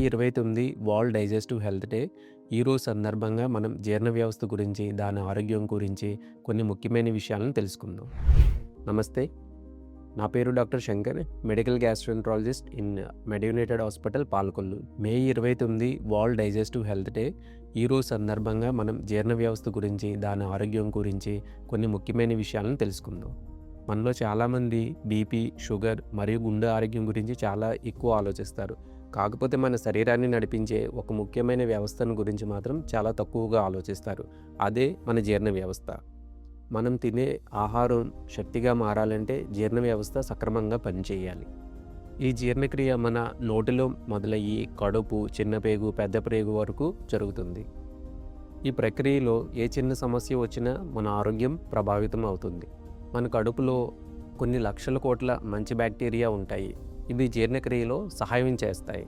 మే 29 world digestive health day. ఈరోజు సందర్భంగా మనం జీర్ణ వ్యవస్థ గురించి, దాని ఆరోగ్యం గురించి కొన్ని ముఖ్యమైన విషయాలను తెలుసుకుందాం. నమస్తే, నా పేరు doctor Shankar, medical gastroenterologist in MediUnited hospital, Palakollu. May 29 world digestive health day. ఈరోజు సందర్భంగా మనం జీర్ణ వ్యవస్థ గురించి, దాని ఆరోగ్యం గురించి కొన్ని ముఖ్యమైన విషయాలను తెలుసుకుందాం. మనలో చాలామంది బీపీ, షుగర్ మరియు గుండె ఆరోగ్యం గురించి చాలా ఎక్కువ ఆలోచిస్తారు. కాకపోతే మన శరీరాన్ని నడిపించే ఒక ముఖ్యమైన వ్యవస్థను గురించి మాత్రం చాలా తక్కువగా ఆలోచిస్తారు. అదే మన జీర్ణ వ్యవస్థ. మనం తినే ఆహారం శక్తిగా మారాలంటే జీర్ణ వ్యవస్థ సక్రమంగా పనిచేయాలి. ఈ జీర్ణక్రియ మన నోటిలో మొదలయ్యి కడుపు, చిన్న పేగు, పెద్ద పేగు వరకు జరుగుతుంది. ఈ ప్రక్రియలో ఏ చిన్న సమస్య వచ్చినా మన ఆరోగ్యం ప్రభావితం అవుతుంది. మన కడుపులో కొన్ని లక్షల కోట్ల మంచి బ్యాక్టీరియా ఉంటాయి. ఇవి జీర్ణక్రియలో సహాయం చేస్తాయి.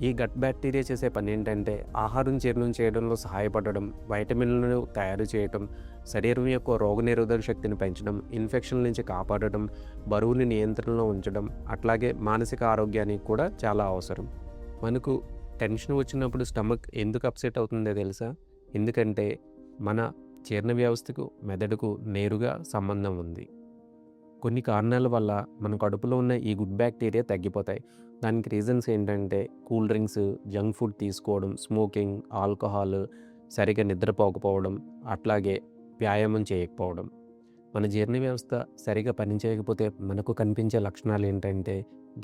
ఈ గట్ బ్యాక్టీరియా చేసే పని ఏంటంటే ఆహారం జీర్ణం చేయడంలో సహాయపడడం, వైటమిన్లను తయారు చేయడం, శరీరం యొక్క రోగనిరోధక శక్తిని పెంచడం, ఇన్ఫెక్షన్ల నుంచి కాపాడడం, బరువుని నియంత్రణలో ఉంచడం, అట్లాగే మానసిక ఆరోగ్యానికి కూడా చాలా అవసరం. మనకు టెన్షన్ వచ్చినప్పుడు స్టమక్ ఎందుకు అప్సెట్ అవుతుందో తెలుసా? ఎందుకంటే మన జీర్ణ వ్యవస్థకు, మెదడుకు నేరుగా సంబంధం ఉంది. కొన్ని కారణాల వల్ల మన కడుపులో ఉన్న ఈ గుడ్ బ్యాక్టీరియా తగ్గిపోతాయి. దానికి రీజన్స్ ఏంటంటే కూల్ డ్రింక్స్, జంక్ ఫుడ్ తీసుకోవడం, స్మోకింగ్, ఆల్కహాల్, సరిగా నిద్రపోకపోవడం, అట్లాగే వ్యాయామం చేయకపోవడం. మన జీర్ణ వ్యవస్థ సరిగా పనిచేయకపోతే మనకు కనిపించే లక్షణాలు ఏంటంటే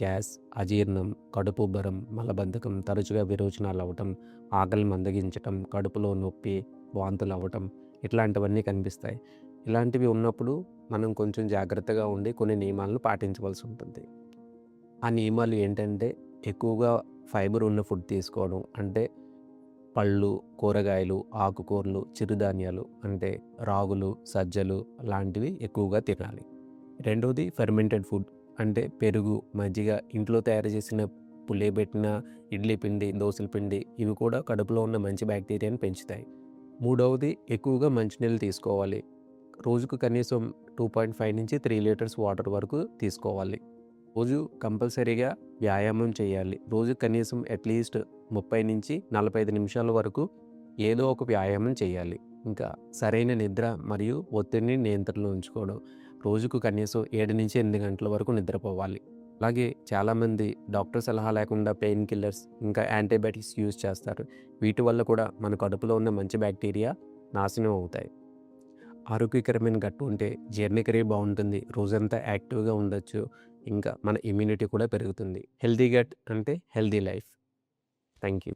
గ్యాస్, అజీర్ణం, కడుపు ఉబ్బరం, మలబద్ధకం, తరచుగా విరోచనాలు అవ్వటం, ఆకలి మందగించటం, కడుపులో నొప్పి, వాంతులు అవ్వటం, ఇట్లాంటివన్నీ కనిపిస్తాయి. ఇలాంటివి ఉన్నప్పుడు మనం కొంచెం జాగ్రత్తగా ఉండి కొన్ని నియమాలను పాటించవలసి ఉంటుంది. ఆ నియమాలు ఏంటంటే ఎక్కువగా ఫైబర్ ఉన్న ఫుడ్ తీసుకోవడం, అంటే పళ్ళు, కూరగాయలు, ఆకుకూరలు, చిరుధాన్యాలు అంటే రాగులు, సజ్జలు లాంటివి ఎక్కువగా తినాలి. రెండోది ఫెర్మెంటెడ్ ఫుడ్, అంటే పెరుగు, మజ్జిగ, ఇంట్లో తయారు చేసిన పులియబెట్టిన ఇడ్లీ పిండి, దోసల పిండి, ఇవి కూడా కడుపులో ఉన్న మంచి బ్యాక్టీరియాని పెంచుతాయి. మూడవది ఎక్కువగా మంచినీళ్ళు తీసుకోవాలి. రోజుకు కనీసం 2.5 నుంచి 3 లీటర్స్ వాటర్ వరకు తీసుకోవాలి. రోజు కంపల్సరీగా వ్యాయామం చేయాలి. రోజు కనీసం అట్లీస్ట్ 30 నుంచి 45 నిమిషాల వరకు ఏదో ఒక వ్యాయామం చేయాలి. ఇంకా సరైన నిద్ర మరియు ఒత్తిడిని నియంత్రణలో ఉంచుకోవడం. రోజుకు కనీసం 7 నుంచి 8 గంటల వరకు నిద్రపోవాలి. అలాగే చాలామంది డాక్టర్ సలహా లేకుండా పెయిన్ కిల్లర్స్, ఇంకా యాంటీబయాటిక్స్ యూజ్ చేస్తారు. వీటి వల్ల కూడా మన కడుపులో ఉన్న మంచి బ్యాక్టీరియా నాశనం అవుతాయి. ఆరోగ్యకరమైన గట్ ఉంటే జీర్ణక్రియ బాగుంటుంది, రోజంతా యాక్టివ్గా ఉండొచ్చు, ఇంకా మన ఇమ్యూనిటీ కూడా పెరుగుతుంది. హెల్తీ గట్ అంటే హెల్తీ లైఫ్. Thank you.